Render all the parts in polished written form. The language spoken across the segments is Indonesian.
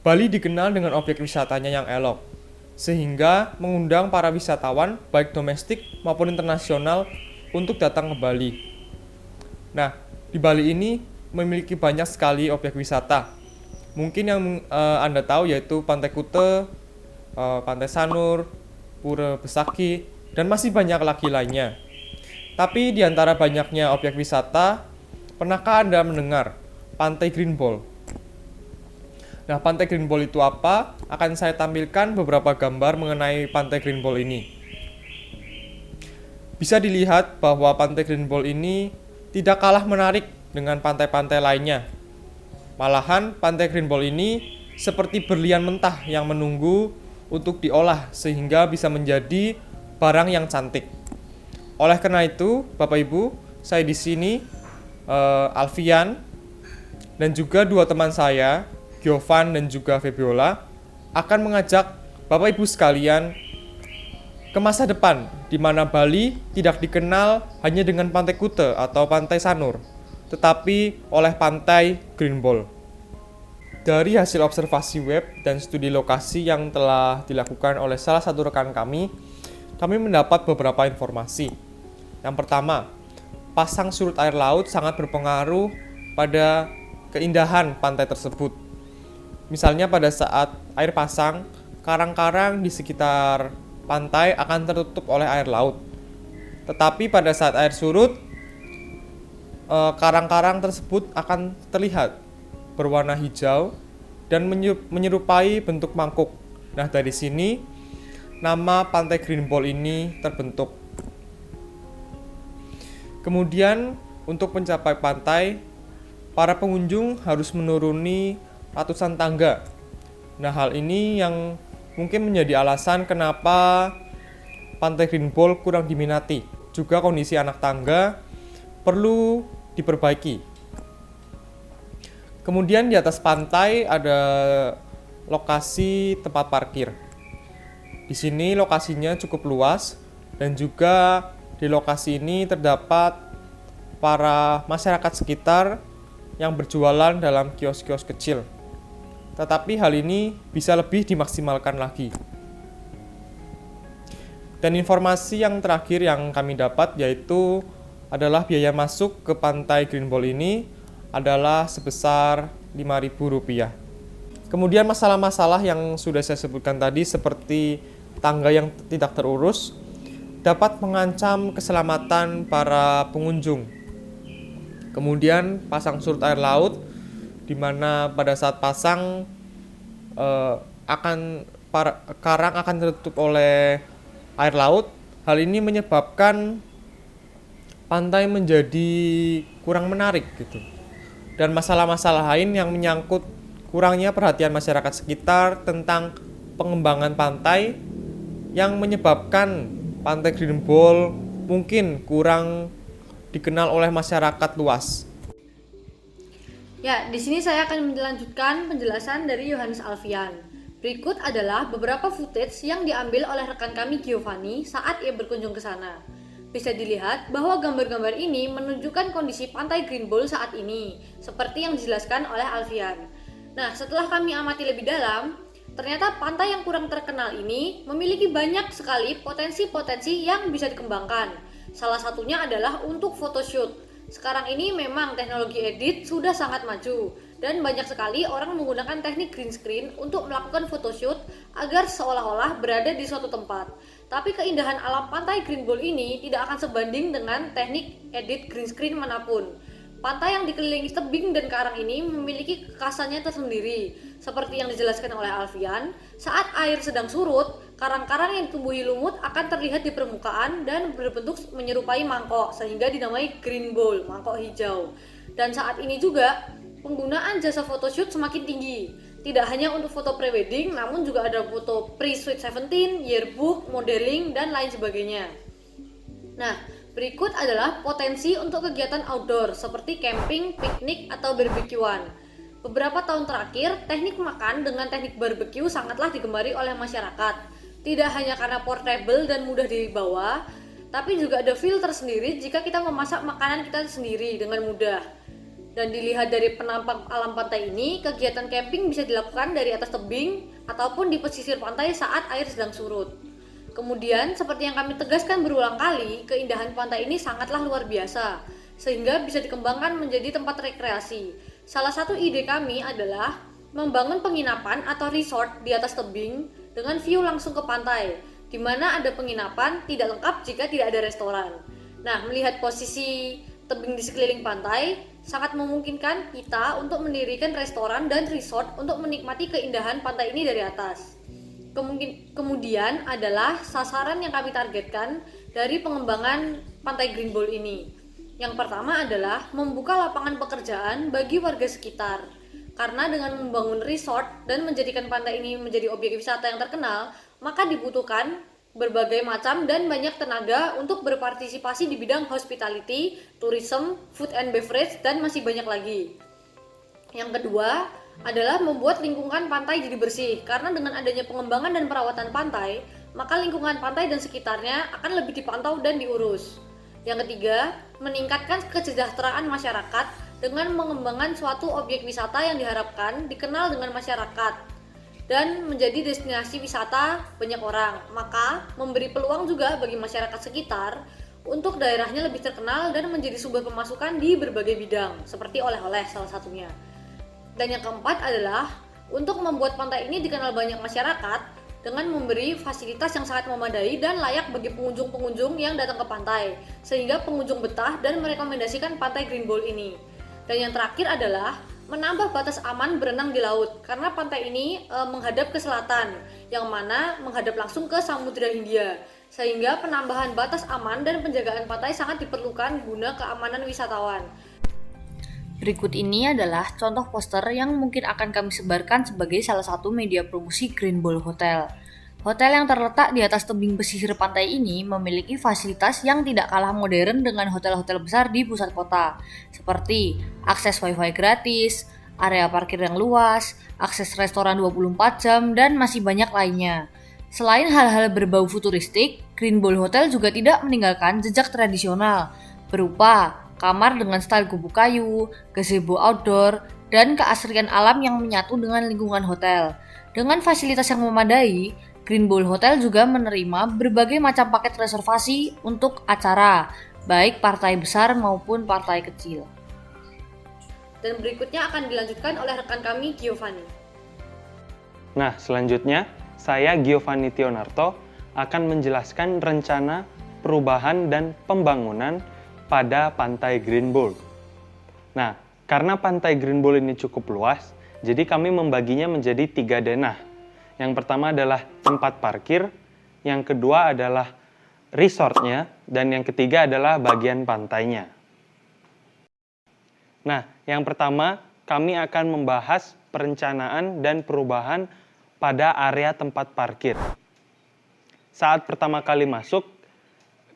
Bali dikenal dengan objek wisatanya yang elok, sehingga mengundang para wisatawan baik domestik maupun internasional untuk datang ke Bali. Nah, di Bali ini memiliki banyak sekali objek wisata. Mungkin yang Anda tahu yaitu Pantai Kute, Pantai Sanur, Pura Besaki, dan masih banyak lagi lainnya. Tapi di antara banyaknya objek wisata, pernahkah Anda mendengar Pantai Green Ball? Nah, Pantai Green Ball itu apa? Akan saya tampilkan beberapa gambar mengenai Pantai Green Ball ini. Bisa dilihat bahwa Pantai Green Ball ini tidak kalah menarik dengan pantai-pantai lainnya. Malahan, Pantai Green Ball ini seperti berlian mentah yang menunggu untuk diolah sehingga bisa menjadi barang yang cantik. Oleh karena itu, Bapak Ibu, saya di sini, Alfian, dan juga dua teman saya, Giovan dan juga Febiola, akan mengajak Bapak Ibu sekalian ke masa depan di mana Bali tidak dikenal hanya dengan Pantai Kute atau Pantai Sanur, tetapi oleh Pantai Green Ball. Dari hasil observasi web dan studi lokasi yang telah dilakukan oleh salah satu rekan kami mendapat beberapa informasi. Yang pertama, pasang surut air laut sangat berpengaruh pada keindahan pantai tersebut. Misalnya pada saat air pasang, karang-karang di sekitar pantai akan tertutup oleh air laut. Tetapi pada saat air surut, karang-karang tersebut akan terlihat berwarna hijau dan menyerupai bentuk mangkuk. Nah, dari sini nama Pantai Green Ball ini terbentuk. Kemudian untuk mencapai pantai, para pengunjung harus menuruni ratusan tangga. Nah, hal ini yang mungkin menjadi alasan kenapa Pantai Green Ball kurang diminati. Juga kondisi anak tangga perlu diperbaiki. Kemudian di atas pantai ada lokasi tempat parkir. Di sini lokasinya cukup luas dan juga di lokasi ini terdapat para masyarakat sekitar yang berjualan dalam kios-kios kecil. Tetapi hal ini bisa lebih dimaksimalkan lagi. Dan informasi yang terakhir yang kami dapat yaitu adalah biaya masuk ke Pantai Green Ball ini adalah sebesar Rp5.000. Kemudian masalah-masalah yang sudah saya sebutkan tadi seperti tangga yang tidak terurus dapat mengancam keselamatan para pengunjung. Kemudian pasang surut air laut di mana pada saat pasang karang akan tertutup oleh air laut. Hal ini menyebabkan pantai menjadi kurang menarik gitu. Dan masalah-masalah lain yang menyangkut kurangnya perhatian masyarakat sekitar tentang pengembangan pantai yang menyebabkan Pantai Green Ball mungkin kurang dikenal oleh masyarakat luas. Ya, di sini saya akan melanjutkan penjelasan dari Yohanes Alfian. Berikut adalah beberapa footage yang diambil oleh rekan kami Giovanni saat ia berkunjung ke sana. Bisa dilihat bahwa gambar-gambar ini menunjukkan kondisi Pantai Green Ball saat ini, seperti yang dijelaskan oleh Alfian. Nah, setelah kami amati lebih dalam, ternyata pantai yang kurang terkenal ini memiliki banyak sekali potensi-potensi yang bisa dikembangkan. Salah satunya adalah untuk photoshoot. Sekarang ini memang teknologi edit sudah sangat maju dan banyak sekali orang menggunakan teknik green screen untuk melakukan photoshoot agar seolah-olah berada di suatu tempat. Tapi keindahan alam Pantai Green Ball ini tidak akan sebanding dengan teknik edit green screen manapun. Pantai yang dikelilingi tebing dan karang ini memiliki kekhasannya tersendiri. Seperti yang dijelaskan oleh Alfian, saat air sedang surut, karang-karang yang ditumbuhi lumut akan terlihat di permukaan dan berbentuk menyerupai mangkok, sehingga dinamai green ball, mangkok hijau. Dan saat ini juga, Penggunaan jasa photoshoot semakin tinggi. Tidak hanya untuk foto prewedding, namun juga ada foto pre-sweet 17, yearbook, modeling, dan lain sebagainya. Nah, berikut adalah potensi untuk kegiatan outdoor seperti camping, piknik, atau barbekyuan. Beberapa tahun terakhir, teknik makan dengan teknik barbecue sangatlah digemari oleh masyarakat. Tidak hanya karena portable dan mudah dibawa, tapi juga ada feel tersendiri jika kita memasak makanan kita sendiri dengan mudah. Dan dilihat dari penampak alam pantai ini, kegiatan camping bisa dilakukan dari atas tebing ataupun di pesisir pantai saat air sedang surut. Kemudian, seperti yang kami tegaskan berulang kali, keindahan pantai ini sangatlah luar biasa, sehingga bisa dikembangkan menjadi tempat rekreasi. Salah satu ide kami adalah membangun penginapan atau resort di atas tebing dengan view langsung ke pantai, di mana ada penginapan tidak lengkap jika tidak ada restoran. Nah, melihat posisi tebing di sekeliling pantai, sangat memungkinkan kita untuk mendirikan restoran dan resort untuk menikmati keindahan pantai ini dari atas. Kemudian adalah sasaran yang kami targetkan dari pengembangan Pantai Green Ball ini. Yang pertama adalah membuka lapangan pekerjaan bagi warga sekitar. Karena dengan membangun resort dan menjadikan pantai ini menjadi objek wisata yang terkenal, maka dibutuhkan berbagai macam dan banyak tenaga untuk berpartisipasi di bidang hospitality, tourism, food and beverage, dan masih banyak lagi. Yang kedua adalah membuat lingkungan pantai jadi bersih, karena dengan adanya pengembangan dan perawatan pantai, maka lingkungan pantai dan sekitarnya akan lebih dipantau dan diurus. Yang ketiga, meningkatkan kesejahteraan masyarakat dengan mengembangkan suatu objek wisata yang diharapkan dikenal dengan masyarakat dan menjadi destinasi wisata banyak orang, maka memberi peluang juga bagi masyarakat sekitar untuk daerahnya lebih terkenal dan menjadi sumber pemasukan di berbagai bidang, seperti oleh-oleh salah satunya. Dan yang keempat adalah untuk membuat pantai ini dikenal banyak masyarakat dengan memberi fasilitas yang sangat memadai dan layak bagi pengunjung-pengunjung yang datang ke pantai, sehingga pengunjung betah dan merekomendasikan Pantai Green Ball ini. Dan yang terakhir adalah menambah batas aman berenang di laut, karena pantai ini menghadap ke selatan, yang mana menghadap langsung ke Samudra Hindia, sehingga penambahan batas aman dan penjagaan pantai sangat diperlukan guna keamanan wisatawan. Berikut ini adalah contoh poster yang mungkin akan kami sebarkan sebagai salah satu media promosi Green Ball Hotel. Hotel yang terletak di atas tebing pesisir pantai ini memiliki fasilitas yang tidak kalah modern dengan hotel-hotel besar di pusat kota, seperti akses wifi gratis, area parkir yang luas, akses restoran 24 jam, dan masih banyak lainnya. Selain hal-hal berbau futuristik, Green Ball Hotel juga tidak meninggalkan jejak tradisional, berupa kamar dengan style gubuk kayu, gazebo outdoor, dan keasrian alam yang menyatu dengan lingkungan hotel. Dengan fasilitas yang memadai, Green Ball Hotel juga menerima berbagai macam paket reservasi untuk acara, baik partai besar maupun partai kecil. Dan berikutnya akan dilanjutkan oleh rekan kami, Giovanni. Nah, selanjutnya saya Giovanni Tionarto akan menjelaskan rencana perubahan dan pembangunan pada Pantai Green Ball. Nah, karena Pantai Green Ball ini cukup luas, jadi kami membaginya menjadi 3 denah. Yang pertama adalah tempat parkir, yang kedua adalah resortnya, dan yang ketiga adalah bagian pantainya. Nah, yang pertama kami akan membahas perencanaan dan perubahan pada area tempat parkir. Saat pertama kali masuk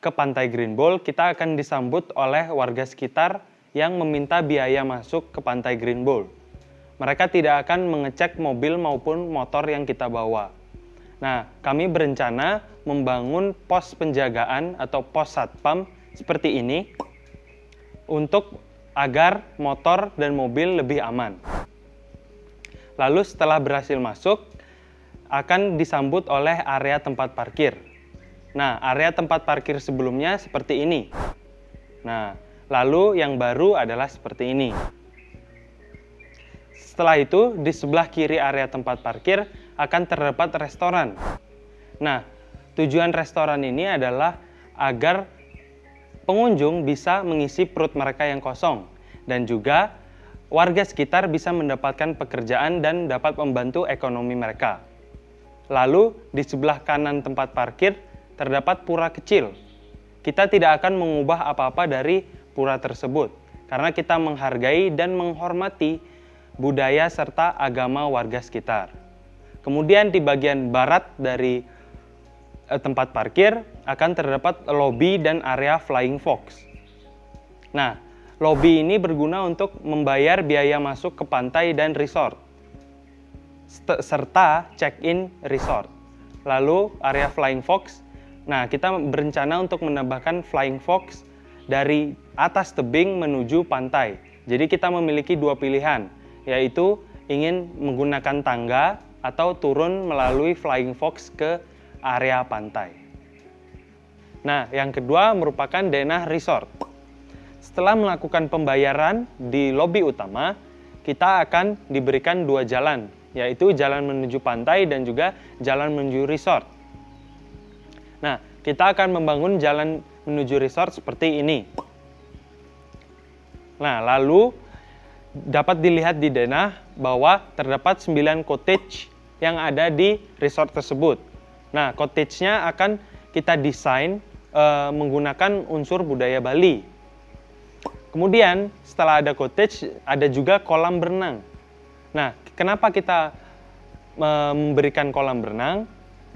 ke Pantai Green Ball, kita akan disambut oleh warga sekitar yang meminta biaya masuk ke Pantai Green Ball. Mereka tidak akan mengecek mobil maupun motor yang kita bawa. Nah, kami berencana membangun pos penjagaan atau pos satpam seperti ini untuk agar motor dan mobil lebih aman. Lalu setelah berhasil masuk, akan disambut oleh area tempat parkir. Nah, area tempat parkir sebelumnya seperti ini. Nah, lalu yang baru adalah seperti ini. Setelah itu, di sebelah kiri area tempat parkir akan terdapat restoran. Nah, tujuan restoran ini adalah agar pengunjung bisa mengisi perut mereka yang kosong, dan juga warga sekitar bisa mendapatkan pekerjaan dan dapat membantu ekonomi mereka. Lalu, di sebelah kanan tempat parkir terdapat pura kecil. Kita tidak akan mengubah apa-apa dari pura tersebut, karena kita menghargai dan menghormati budaya serta agama warga sekitar. Kemudian di bagian barat dari tempat parkir akan terdapat lobby dan area Flying Fox. Nah, lobby ini berguna untuk membayar biaya masuk ke pantai dan resort, serta check-in resort. Lalu area Flying Fox, nah kita berencana untuk menambahkan Flying Fox dari atas tebing menuju pantai. Jadi kita memiliki dua pilihan, yaitu ingin menggunakan tangga atau turun melalui Flying Fox ke area pantai. Nah, yang kedua merupakan denah resort. Setelah melakukan pembayaran di lobi utama, kita akan diberikan dua jalan, yaitu jalan menuju pantai dan juga jalan menuju resort. Nah, kita akan membangun jalan menuju resort seperti ini. Nah, lalu dapat dilihat di denah bahwa terdapat 9 cottage yang ada di resort tersebut. Nah, cottage-nya akan kita desain menggunakan unsur budaya Bali. Kemudian setelah ada cottage, ada juga kolam berenang. Nah, kenapa kita memberikan kolam berenang?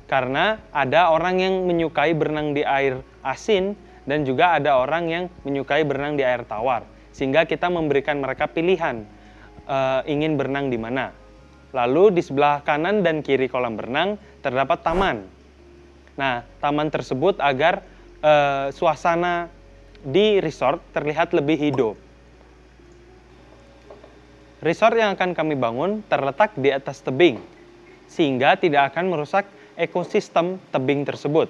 Karena ada orang yang menyukai berenang di air asin dan juga ada orang yang menyukai berenang di air tawar. Sehingga kita memberikan mereka pilihan ingin berenang di mana. Lalu di sebelah kanan dan kiri kolam berenang terdapat taman. Nah, taman tersebut agar suasana di resort terlihat lebih hidup. Resort yang akan kami bangun terletak di atas tebing, sehingga tidak akan merusak ekosistem tebing tersebut.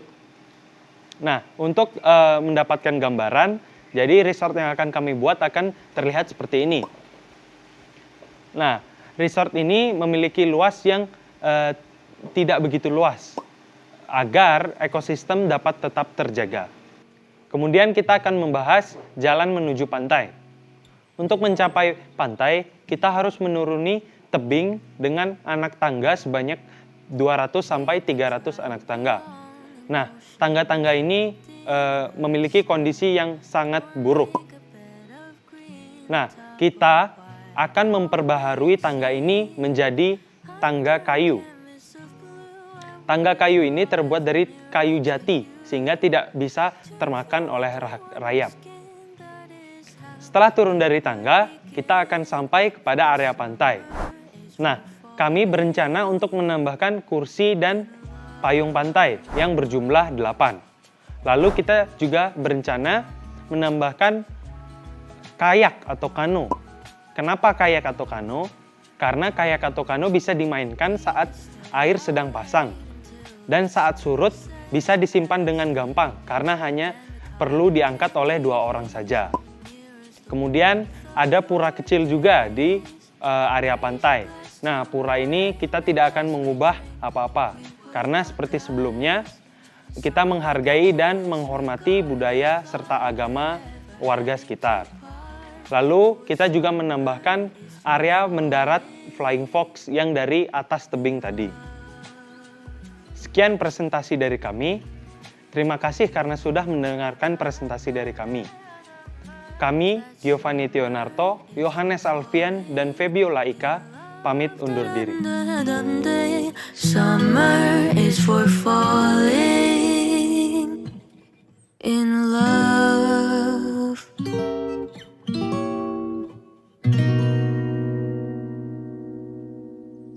Nah, untuk mendapatkan gambaran, jadi resort yang akan kami buat akan terlihat seperti ini. Nah, resort ini memiliki luas yang tidak begitu luas, agar ekosistem dapat tetap terjaga. Kemudian kita akan membahas jalan menuju pantai. Untuk mencapai pantai, kita harus menuruni tebing dengan anak tangga sebanyak 200 sampai 300 anak tangga. Nah, tangga-tangga ini memiliki kondisi yang sangat buruk. Nah, kita akan memperbaharui tangga ini menjadi tangga kayu. Tangga kayu ini terbuat dari kayu jati, sehingga tidak bisa termakan oleh rayap. Setelah turun dari tangga, kita akan sampai kepada area pantai. Nah, kami berencana untuk menambahkan kursi dan payung pantai yang berjumlah 8. Lalu kita juga berencana menambahkan kayak atau kano. Kenapa kayak atau kano? Karena kayak atau kano bisa dimainkan saat air sedang pasang. Dan saat surut bisa disimpan dengan gampang karena hanya perlu diangkat oleh 2 orang saja. Kemudian ada pura kecil juga di area pantai. Nah, pura ini kita tidak akan mengubah apa-apa karena seperti sebelumnya kita menghargai dan menghormati budaya serta agama warga sekitar. Lalu kita juga menambahkan area mendarat Flying Fox yang dari atas tebing tadi. Sekian presentasi dari kami. Terima kasih karena sudah mendengarkan presentasi dari kami. Kami, Giovanni Tionarto, Yohanes Alfian, dan Febio Laika, pamit undur diri. Summer is for falling.